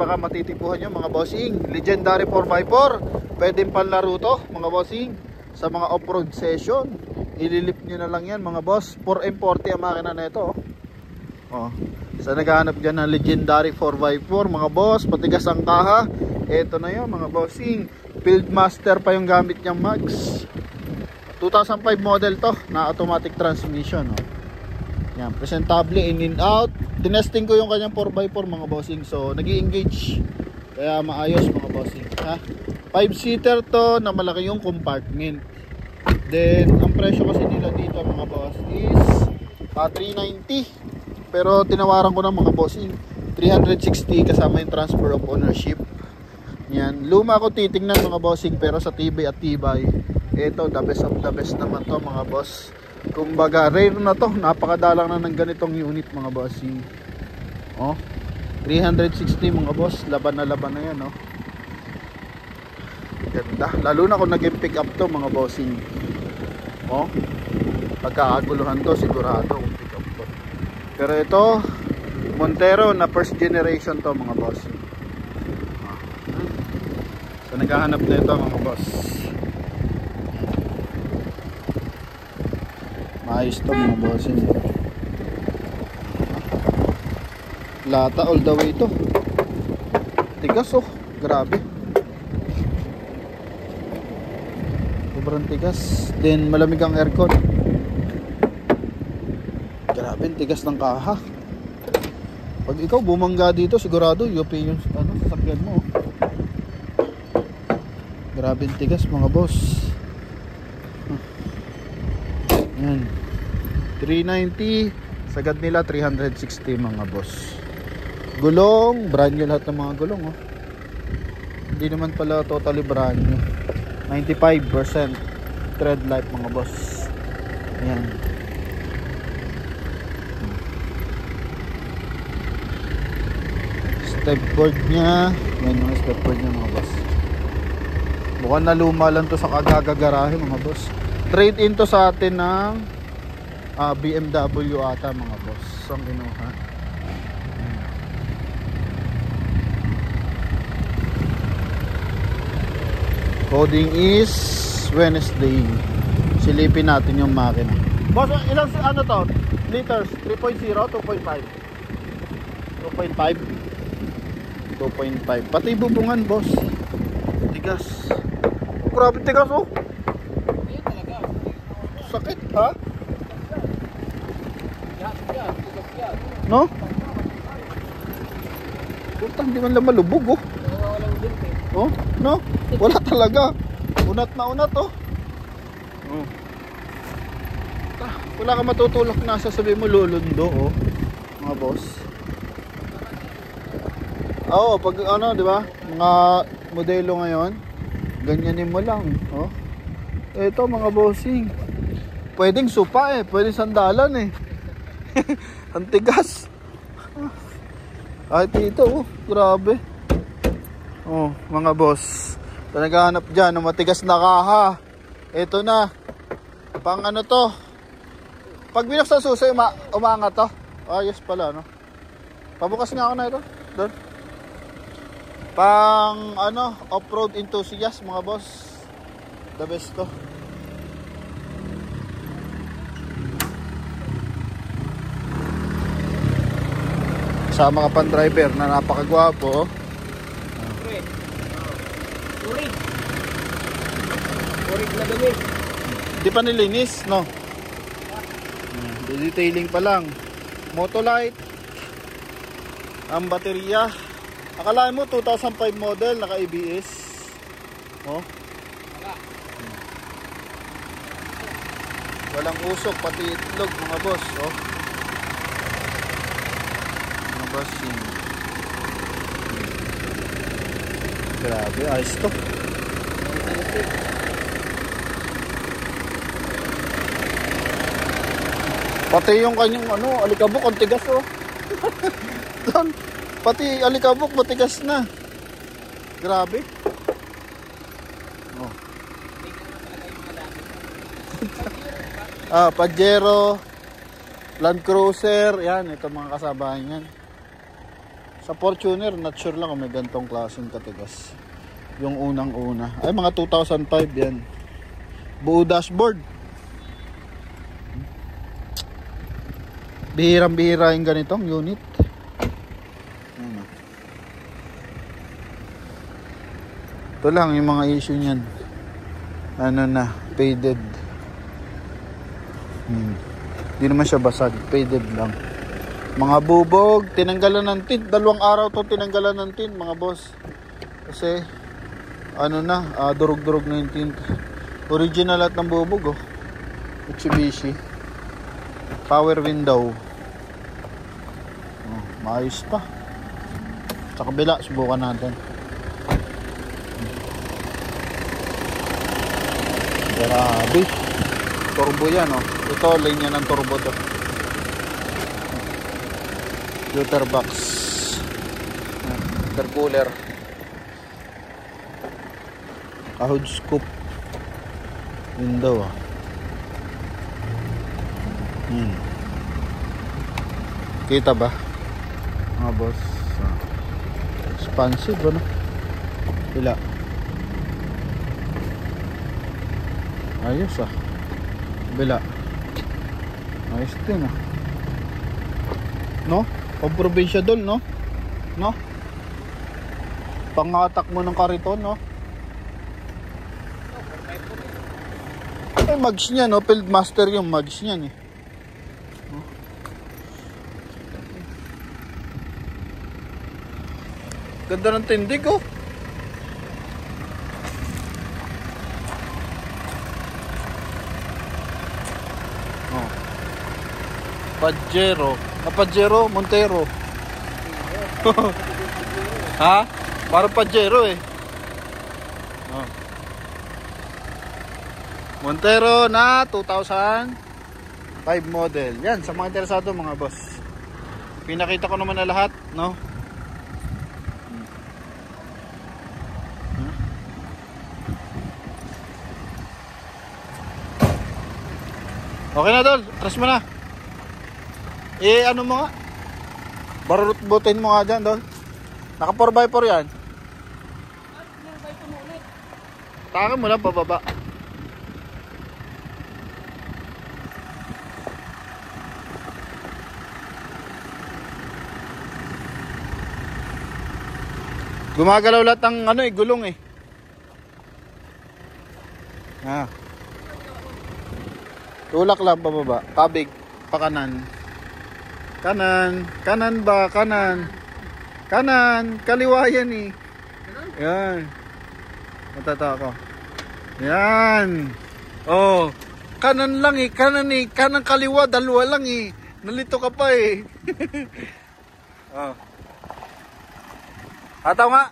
baka matitipuhan nyo mga bossing. Legendary 4x4. Pwedeng panlaro to mga bossing. Sa mga off-road session, ililip nyo na lang yan mga boss. 4M40 ang makina na ito. Oh. Sa naghahanap dyan ng legendary 4x4 mga boss, matigas ang kaha, ito na yun mga bossing. Fieldmaster pa yung gamit niyang mags. 2005 model to, na automatic transmission. Oh. Yan, presentable in and out. Tinesting ko yung kanyang 4x4 mga bossing. So nag-i-engage, kaya maayos mga bossing ha? 5-seater to na malaki yung compartment. Then ang presyo kasi nila dito mga boss is 390. Pero tinawaran ko ng mga bossing 360 kasama yung transfer of ownership. Yan, luma ko titingnan mga bossing, pero sa tibay at tibay, ito the best of the best naman to mga boss. Kumbaga rare na to, napakadalang na ng ganitong unit mga bossing. Oh, 360 mga boss, laban na yan oh. Ganda, lalo na kung nag-pick up to mga bossing. Oh, pagkaaguluhan to sigurado kung pick up to. Pero ito Montero na first generation to mga boss. So naghahanap na ito mga boss. Maayos to mga boss. Lata all the way to. Tigas oh, grabe. Sobrang tigas. Then malamig ang aircon. Grabe, tigas ng kaha. Pag ikaw bumangga dito, sigurado UP yung sasakyan mo. Grabe tigas mga boss. Yan. 390, sagad nila 360 mga boss. Gulong, brand new lahat ng mga gulong oh. Hindi naman pala totally brand new. 95% tread life mga boss. Yan. Stepboard nya, yan yung stepboard nya mga boss. Mukhang na luma lang to sa kagagagarahe mga boss. Trade in to sa atin ng BMW ata mga boss. So ang kinuha. Coding is Wednesday. Silipin natin yung makina. Boss, ilang ano to? Liters? 3.0, 2.5? 2.5? 2.5. Pati bubungan boss. Tigas. Grabe tigas oh. Sakit ha? No? Puta, hindi man lang malubog oh. Oh, no? Wala talaga. Unat na unat oh. Oh. Wala ka matutulak na, sasabihin mo lulundo oh. Mga boss. Oo, pag ano, di ba? Mga modelo ngayon, ganyanin mo lang, oh. Ito mga bossing. Pwedeng supa eh, pwedeng sandalan eh. Ang tigas. Kahit ito, oh, grabe. Oh, mga boss. Naghahanap dyan ng matigas na kaha. Ito na. Pang ano to? Pag binuksan susi, umangat to. Ayos pala, no? Pabukas nga ako na ito. Doon. Pang ano, off-road enthusiast mga boss. The best to. Kasama ka pang driver na napakagwapo. Urig na dumi. Di pa nilinis, no? Detailing pa lang. Motolite. Ang baterya. Akalain mo 2005 model, naka ABS. Oh. Walang usok, pati itlog mga boss, oh. Mga boss, grabe, ayos to. Pati yung kanyang ano, alikabok ang tigas oh. Pati alikabok matigas na. Grabe. Oh. Pajero, Land Cruiser, yan, ito mga kasabayan yan. Sa Fortuner, not sure lang kung may gantong klaseng katigas. Yung unang-una. Ay, mga 2005 yan. Buo dashboard. Bihirang-bihira yung ganitong unit. Ito lang yung mga issue niyan. Ano na, faded. Hindi naman siya basag, faded lang. Mga bubog, tinanggalan ng tint. 2 araw to tinanggalan ng tint, mga boss. Kasi ano na, durug-durug na yung tint. Original at ng bubog, oh. Mitsubishi. Power window. Oh, maayos pa. Sa kabila, subukan natin. Grabe. Turbo yan, oh. Ito, linya ng turbo to. Filter box. Intercooler. Kahood scoop. Window, ah. Kita ba? Mga boss. Expansive, ano? Pila. Ayos, ah. Bila. Ayos din, ah. No? Pang-probinsya doon, no? No? Pangatak mo ng kariton, no? Ay, mags niya, no? Field master yung mags niyan, eh. No? Ganda ng tindig, oh. Oh. Pajero. Pajero, Montero. Ha? Parang Pajero, eh. Oh. Montero na 2005 model. Yan, sa mga interesado, mga boss. Pinakita ko naman na lahat, no? Okay na, Dol. Trust mo na. Ano mo nga? Barutin mo nga dyan, Dol. Naka 4x4 yan. Taka mo lang pababa. Gumagalaw lahat ng ano, gulong, eh. Tulak lang pababa. Kabig pa kanan. Kanan ba? Kanan. Kaliwa yan, eh. Yan. Matata ako. Yan. Oh. Kanan lang, eh. Kanan kaliwa. Dalawa lang, eh. Nalito ka pa, eh. Oh. Ataw nga.